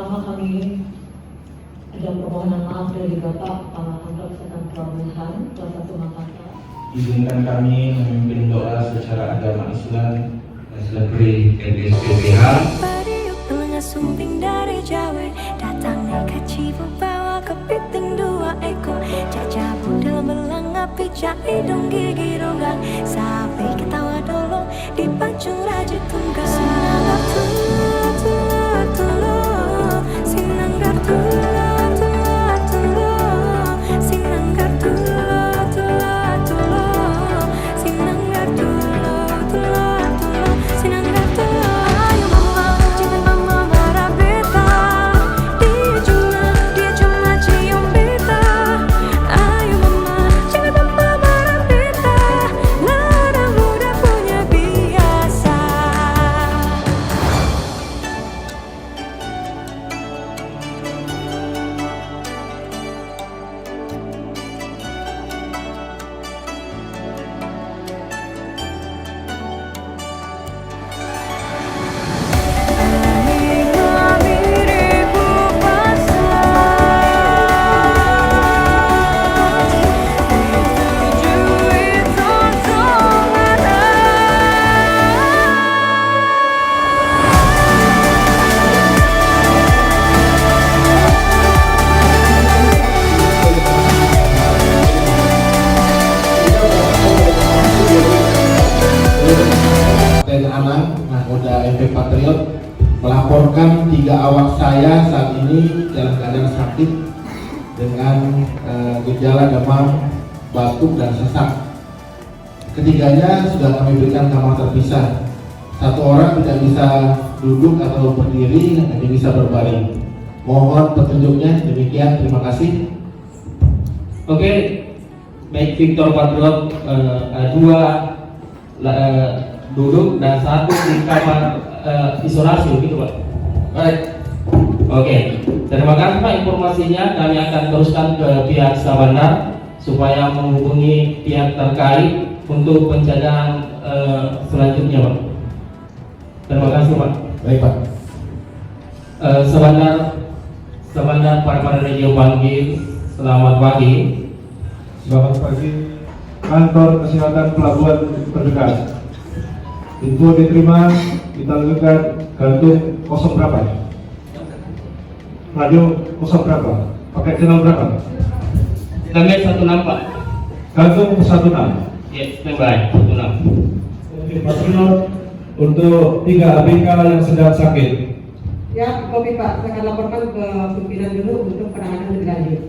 pertama kami ada permohonan maaf dari Bapak Kepala Kantor Kesehatan Pelabuhan kelas 1 Makassar. Izinkan kami memimpin doa secara agama Islam dan selebriti RSPPH. Pariuk telenga sumping dari Jawa, datang naik cibu bawa kepiting 2 ekor, caca budal belang api cak hidung gigi ronggang, sapi ketawa dulu dipancung raja tunggal. Sinanggar tulur tulur tulur, sinanggar tulur tulur tulur, sinanggar tulur tulur tulur, sinanggar tulur tulur tulur, sinanggar tulur. Ayo mama, jangan mama marah beta, dia cuma cium beta. Ayo mama, jangan mama marah beta, larang udah punya biasa. Anak Nakoda MP Patriot melaporkan 3 awak saya saat ini dalam keadaan sakit dengan gejala demam, batuk, dan sesak. Ketiganya sudah kami berikan kamar terpisah. 1 orang tidak bisa duduk atau berdiri, hanya bisa berbaring. Mohon petunjuknya. Demikian, terima kasih. Oke, baik Victor Patriot 2 duduk dan 1 di kamar isolasi begitu Pak? Baik. Oke, terima kasih Pak informasinya. Kami akan teruskan ke pihak Sabandar supaya menghubungi pihak terkait untuk penjagaan selanjutnya Pak. Terima kasih Pak. Baik Pak. Sabandar Parmada Radio Banggi, selamat pagi. Selamat pagi, kantor kesehatan pelabuhan terdekat. Info diterima, kita lakukan gantung kosong berapa? Radio kosong berapa? Pakai channel berapa? Kami 16 Pak. Gantung 16. Ya, standby 16. Patriot untuk 3 ABK yang sedang sakit. Ya, kopi Pak, saya akan laporkan ke pimpinan dulu untuk penanganan lebih lanjut.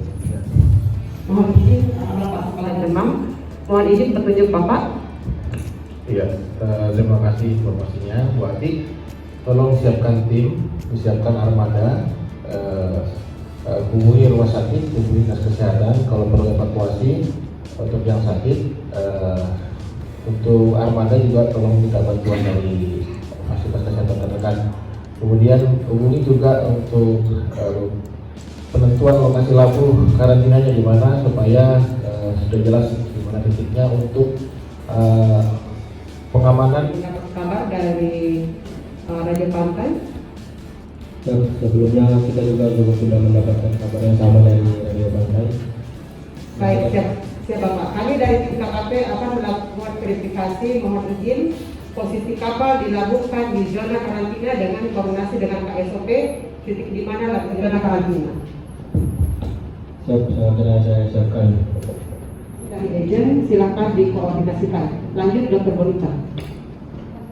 Mohon izin, Bapak Kepala Demam, mohon izin petunjuk Bapak. Iya, terima kasih informasinya, Bu Ati. Tolong siapkan tim, siapkan armada, hubungi rumah sakit, hubungi dinas kesehatan kalau perlu evakuasi untuk yang sakit. Untuk armada juga tolong minta bantuan dari fasilitas kesehatan terdekat. Kemudian hubungi juga untuk penentuan lokasi labuh karantinanya di mana supaya sudah jelas di mana titiknya untuk pengamanan. Dapat kabar dari Raja Pantai. Sebelumnya kita juga sudah mendapatkan kabar yang sama dari Radio Pantai. Baik, siap Bapak. Kami dari tim KKP akan melakukan verifikasi. Mohon izin, posisi kapal dilabuhkan di zona karantina dengan koordinasi dengan KSOP, titik di mana zona karantina. Saya siapkan. Dari agent silakan dikoordinasikan. Lanjut Dr. Bonita.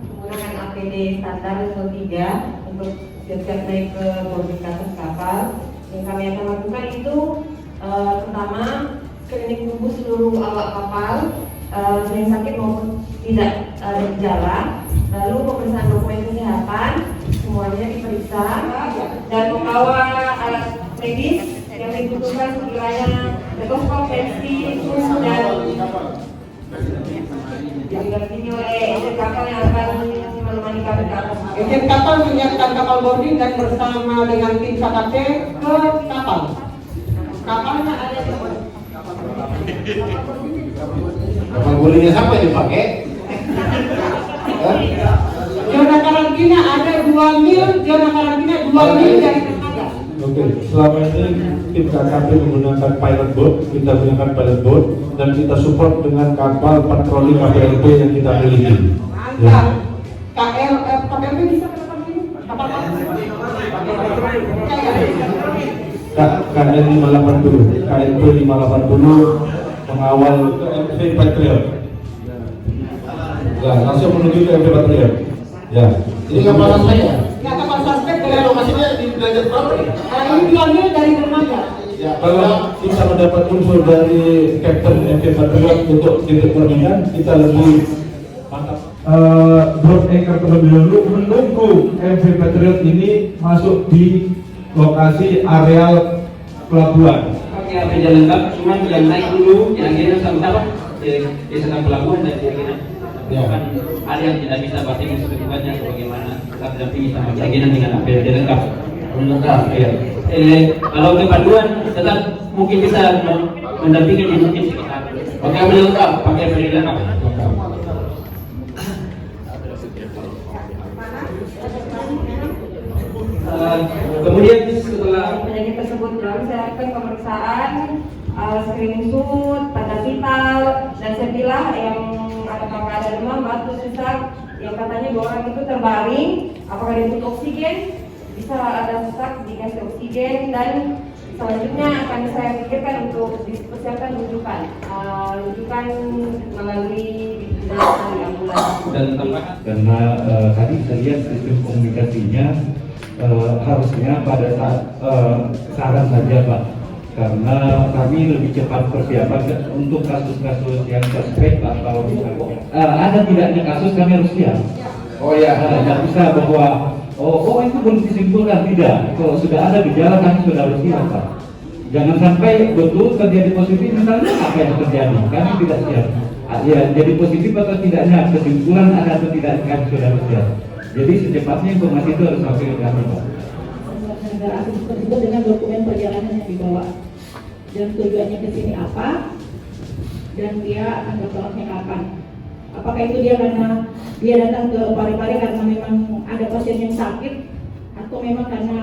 Menggunakan APD standar level 3 untuk siap-siap naik ke koordinator kapal. Yang kami akan lakukan itu pertama screening tubuh seluruh awak kapal, yang sakit maupun tidak ada gejala. Lalu pemeriksaan dokumen kesehatan semuanya diperiksa dan membawa alat medis yang dibutuhkan sekiranya stetoskop, tensi, infus dan didampingi oleh agent kapal yang akan menemani kami ke atas. Agent kapal menyiapkan kapal boarding dan bersama dengan tim KKP ke kapal. Kapalnya ada di Kapal boardingnya siapa yang dipakai? zona karantina ada 2 mil, zona karantina 2 mil dari dermaga. Oke, selama ini tim KKP menggunakan pilot boat, kita gunakan pilot boat dan kita support dengan kapal patroli KPLP yang kita miliki. Ya. Mantap. KPLP bisa ke depan ini? Kapal KL 580, KLP 580 mengawal ke MV Patriot. Ya, langsung menuju ke MV Patriot. Ya. Ini kapal saya. Nggak kapal suspek Ini lokasinya di derajat berapa nih? ini diambil dari dermaga. Ya, kalau bisa mendapat unsur dari Captain MV Patriot untuk titik permintaan, kita lebih mantap. Drop anchor terlebih dahulu menunggu MV Patriot ini masuk di lokasi areal pelabuhan. Oke, apa jalan lengkap, cuma yang naik dulu, yang kira sama-sama di sana pelabuhan dan kira-kira. Ya. Kan ada yang tidak bisa pasti kesulitannya bagaimana, kita dampingi sama kira-kira dengan apa yang lengkap. Lengkap. Ya. Kalau kepaduan tetap mungkin bisa mendampingi di mungkin sekitar. Oke, apa lengkap, pakai apa lengkap. Kemudian setelah penyakit tersebut lalu saya lakukan pemeriksaan, screening shoot, tanda vital, dan saya bilang yang apakah ada demam, batuk, sesak, yang katanya bahwa orang itu terbaring, apakah dia butuh oksigen, bisa ada sesak dikasih oksigen, dan selanjutnya akan saya pikirkan untuk dipersiapkan rujukan melalui di ambulans. dan tempat Karena tadi saya lihat sistem komunikasinya harusnya pada saat saran saja Pak, karena kami lebih cepat persiapan untuk kasus-kasus yang suspek atau misalnya ada tidaknya kasus kami harus siap. Oh ya. Tidak bisa bahwa oh itu belum disimpulkan, tidak. Kalau sudah ada gejala kami sudah harus siap Pak. Jangan sampai betul terjadi positif, misalnya apa yang terjadi kami tidak siap. Ya, jadi positif atau tidaknya, kesimpulan ada atau tidak kami sudah harus siap. Jadi secepatnya informasi itu harus sampai ke kami Pak. Negara asing tersebut dengan dokumen perjalanan yang dibawa dan tujuannya ke sini apa dan dia akan bertolaknya kapan. Apakah itu dia karena dia datang ke Parepare karena memang ada pasien yang sakit atau memang karena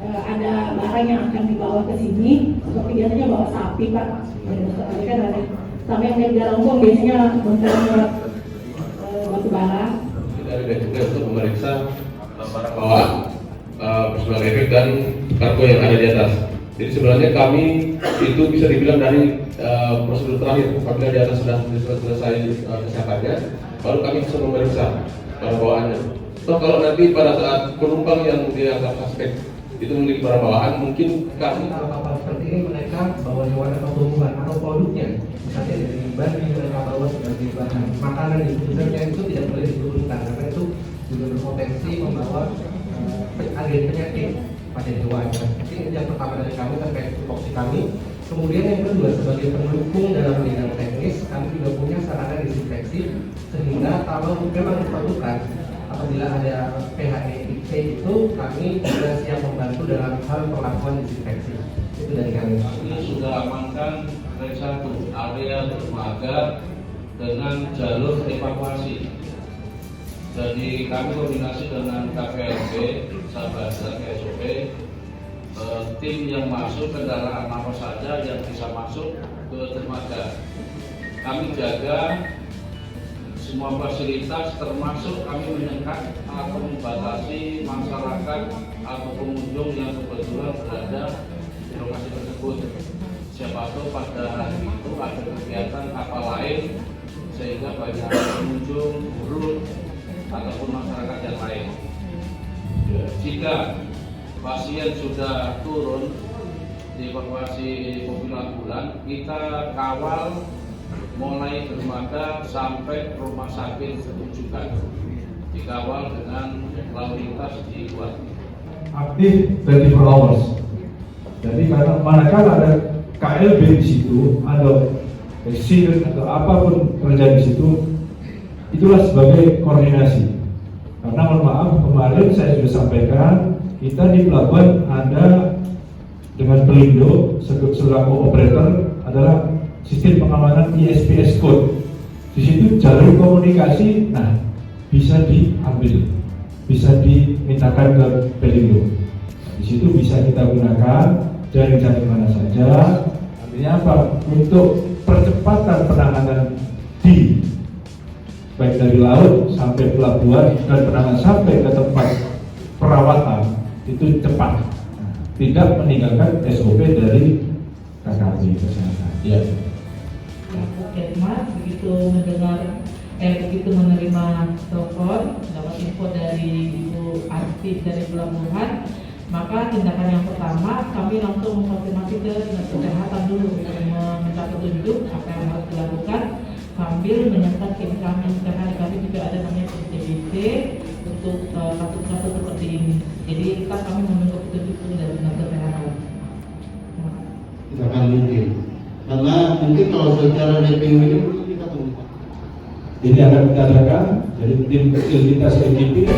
ada barang yang akan dibawa ke sini, seperti biasanya bawa sapi Pak. Kan ada sampai yang dari Galunggung biasanya membawa batu bara. Dari Bea Cukai untuk memeriksa barang bawaan personal efek dan kargo yang ada di atas. Jadi sebenarnya kami itu bisa dibilang dari prosedur terakhir, apabila di atas sudah selesai kesehatannya, baru kami bisa memeriksa barang bawaannya. So, kalau nanti pada saat penumpang yang dianggap suspek itu memiliki barang bawaan, mungkin kami kapal seperti ini mereka bawa hewan atau tumbuhan atau produknya, misalnya dari bahan yang mereka bawa sebagai bahan makanan di sebenarnya itu tidak boleh diturunkan karena itu juga berpotensi membawa agen penyakit pada hewan. Jadi yang pertama dari kami terkait tupoksi kami. Kemudian yang kedua, sebagai pendukung dalam bidang teknis, kami juga punya sarana disinfeksi sehingga kalau memang diperlukan apabila ada PHEIC itu kami juga siap membantu dalam hal perlakuan disinfeksi. Itu dari kami. ini sudah amankan dari satu area dermaga dengan jalur evakuasi. Jadi kami koordinasi dengan KPLP, Sabara SOP, tim yang masuk kendaraan apa saja yang bisa masuk ke dermaga. Kami jaga semua fasilitas termasuk kami menyekat atau membatasi masyarakat atau pengunjung yang kebetulan berada di lokasi tersebut. Siapa tahu pada hari itu ada kegiatan kapal lain sehingga banyak pengunjung, buruh ataupun masyarakat yang lain. Jika pasien sudah turun di evakuasi mobil ambulan, kita kawal mulai dermaga sampai rumah sakit rujukan, dikawal dengan lalu lintas dibuat Aktif 24 hours. Jadi karena manakala ada KLB di situ, ada accident atau apapun terjadi di situ, itulah sebagai koordinasi. Karena mohon maaf, kemarin saya sudah sampaikan, kita di pelabuhan ada dengan Pelindo selaku operator adalah sistem pengamanan ISPS code. Di situ jalur komunikasi, nah bisa diambil, bisa dimintakan ke Pelindo. Di situ bisa kita gunakan jaring sampai mana saja. Artinya apa? Untuk percepatan penanganan di baik dari laut sampai pelabuhan dan penanganan sampai ke tempat perawatan itu cepat, tidak meninggalkan SOP dari KKP kesehatan. Ya. Puskesmas begitu menerima telepon, dapat info dari Ibu Arti dari pelabuhan, maka tindakan yang pertama kami langsung mengkonfirmasi ke dinas kesehatan dulu, meminta petunjuk apa yang harus dilakukan sambil menyertakan tim kami, karena di kami juga ada namanya CBC untuk kasus-kasus seperti ini. Jadi tetap kami menunggu petunjuk dari dinas kesehatan. Tidak akan mungkin, karena mungkin kalau secara DPU ini perlu kita tunggu. Ini akan kita adakan, jadi tim kecil kita sedikit.